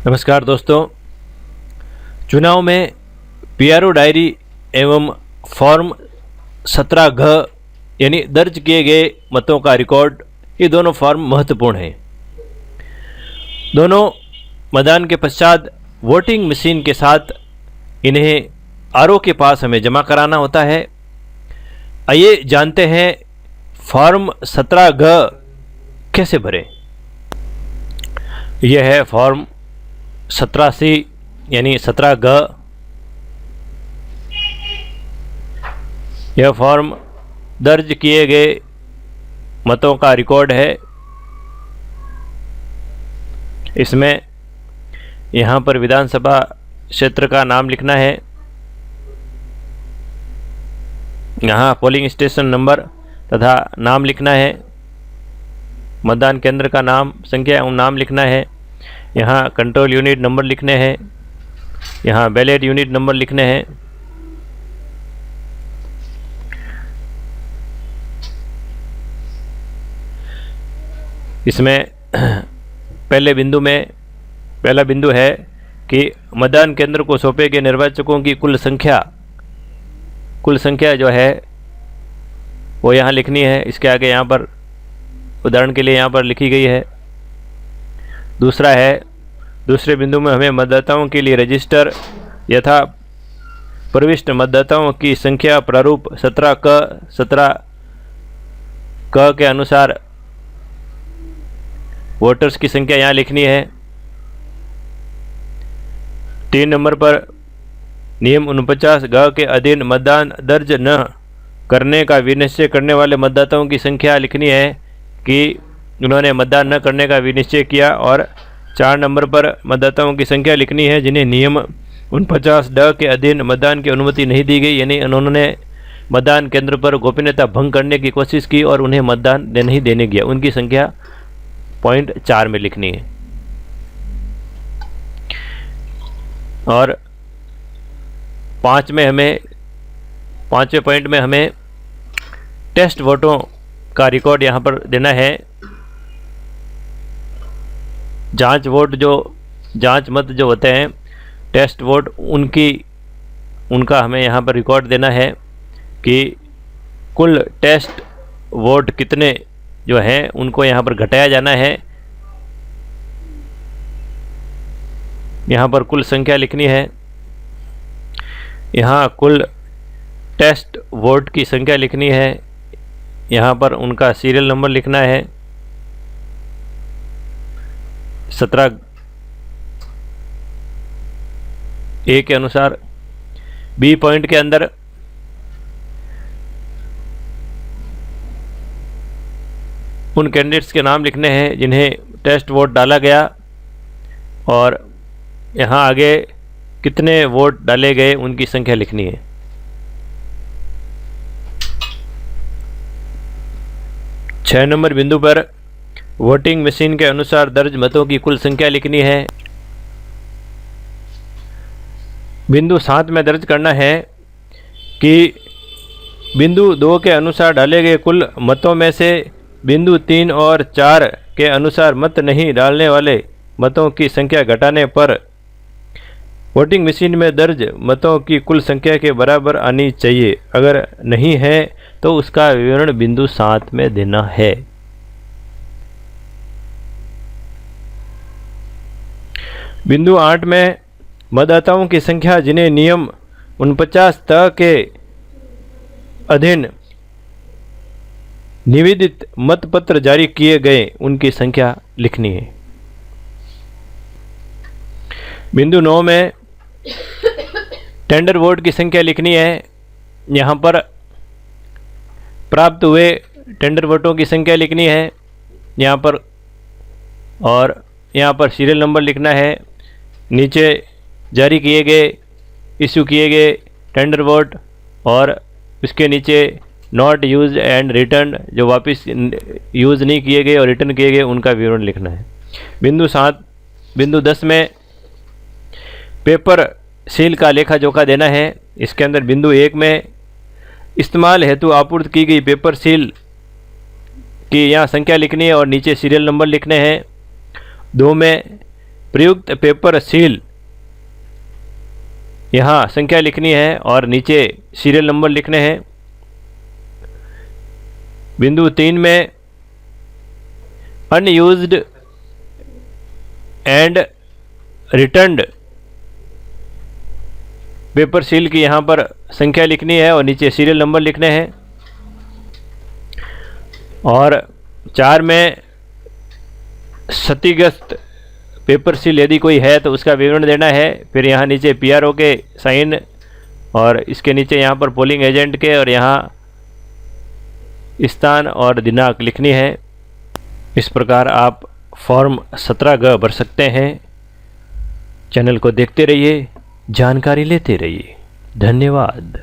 नमस्कार दोस्तों। चुनाव में पीआरओ डायरी एवं फॉर्म 17 घ यानी दर्ज किए गए मतों का रिकॉर्ड, ये दोनों फॉर्म महत्वपूर्ण हैं। दोनों मतदान के पश्चात वोटिंग मशीन के साथ इन्हें आरओ के पास हमें जमा कराना होता है। आइए जानते हैं फॉर्म 17 घ कैसे भरें। यह है फॉर्म 17C यानी 17 घ। यह फॉर्म दर्ज किए गए मतों का रिकॉर्ड है। इसमें यहाँ पर विधानसभा क्षेत्र का नाम लिखना है, यहाँ पोलिंग स्टेशन नंबर तथा नाम लिखना है, मतदान केंद्र का नाम, संख्या एवं नाम लिखना है, यहाँ कंट्रोल यूनिट नंबर लिखने हैं, यहाँ बैलेट यूनिट नंबर लिखने हैं। इसमें पहला बिंदु है कि मतदान केंद्र को सौंपे गए निर्वाचकों की कुल संख्या जो है वो यहाँ लिखनी है। इसके आगे यहाँ पर उदाहरण के लिए यहाँ पर लिखी गई है। दूसरे बिंदु में हमें मतदाताओं के लिए रजिस्टर यथा प्रविष्ट मतदाताओं की संख्या प्रारूप 17 क के अनुसार वोटर्स की संख्या यहाँ लिखनी है। 3 नंबर पर नियम 49 घ के अधीन मतदान दर्ज न करने का विनिश्चय करने वाले मतदाताओं की संख्या लिखनी है कि उन्होंने मतदान न करने का विनिश्चय किया। और 4 नंबर पर मतदाताओं की संख्या लिखनी है जिन्हें नियम 49 ड के अधीन मतदान की अनुमति नहीं दी गई, यानी उन्होंने मतदान केंद्र पर गोपनीयता भंग करने की कोशिश की और उन्हें मतदान नहीं देने गया, उनकी संख्या पॉइंट 4 में लिखनी है। और 5वें पॉइंट में हमें टेस्ट वोटों का रिकॉर्ड यहाँ पर देना है। जांच मत जो होते हैं, टेस्ट वोट, उनका हमें यहाँ पर रिकॉर्ड देना है कि कुल टेस्ट वोट कितने जो हैं उनको यहाँ पर घटाया जाना है। यहाँ पर कुल संख्या लिखनी है, यहाँ कुल टेस्ट वोट की संख्या लिखनी है, यहाँ पर उनका सीरियल नंबर लिखना है। 17 ए के अनुसार बी पॉइंट के अंदर उन कैंडिडेट्स के नाम लिखने हैं जिन्हें टेस्ट वोट डाला गया और यहाँ आगे कितने वोट डाले गए उनकी संख्या लिखनी है। 6 नंबर बिंदु पर वोटिंग मशीन के अनुसार दर्ज मतों की कुल संख्या लिखनी है। बिंदु 7 में दर्ज करना है कि बिंदु 2 के अनुसार डाले गए कुल मतों में से बिंदु 3 और 4 के अनुसार मत नहीं डालने वाले मतों की संख्या घटाने पर वोटिंग मशीन में दर्ज मतों की कुल संख्या के बराबर आनी चाहिए। अगर नहीं है तो उसका विवरण बिंदु 7 में देना है। बिंदु 8 में मतदाताओं की संख्या जिन्हें नियम 49 त के अधीन निवेदित मतपत्र जारी किए गए उनकी संख्या लिखनी है। बिंदु 9 में टेंडर वोट की संख्या लिखनी है। यहाँ पर प्राप्त हुए टेंडर वोटों की संख्या लिखनी है यहाँ पर, और यहाँ पर सीरियल नंबर लिखना है। नीचे जारी किए गए, इश्यू किए गए टेंडर वोट और उसके नीचे नॉट यूज एंड रिटर्न, जो वापस यूज़ नहीं किए गए और रिटर्न किए गए उनका विवरण लिखना है। बिंदु 10 में पेपर सील का लेखा जोखा देना है। इसके अंदर बिंदु 1 में इस्तेमाल हेतु आपूर्ति की गई पेपर सील की यहाँ संख्या लिखनी है और नीचे सीरियल नंबर लिखने हैं। 2 में प्रयुक्त पेपर सील, यहाँ संख्या लिखनी है और नीचे सीरियल नंबर लिखने हैं। बिंदु 3 में unused and returned paper seal की यहाँ पर संख्या लिखनी है और नीचे सीरियल नंबर लिखने हैं। और 4 में क्षतिग्रस्त पेपर सील यदि कोई है तो उसका विवरण देना है। फिर यहाँ नीचे पीआरओ के साइन और इसके नीचे यहाँ पर पोलिंग एजेंट के और यहाँ स्थान और दिनांक लिखनी है। इस प्रकार आप फॉर्म 17G भर सकते हैं। चैनल को देखते रहिए, जानकारी लेते रहिए। धन्यवाद।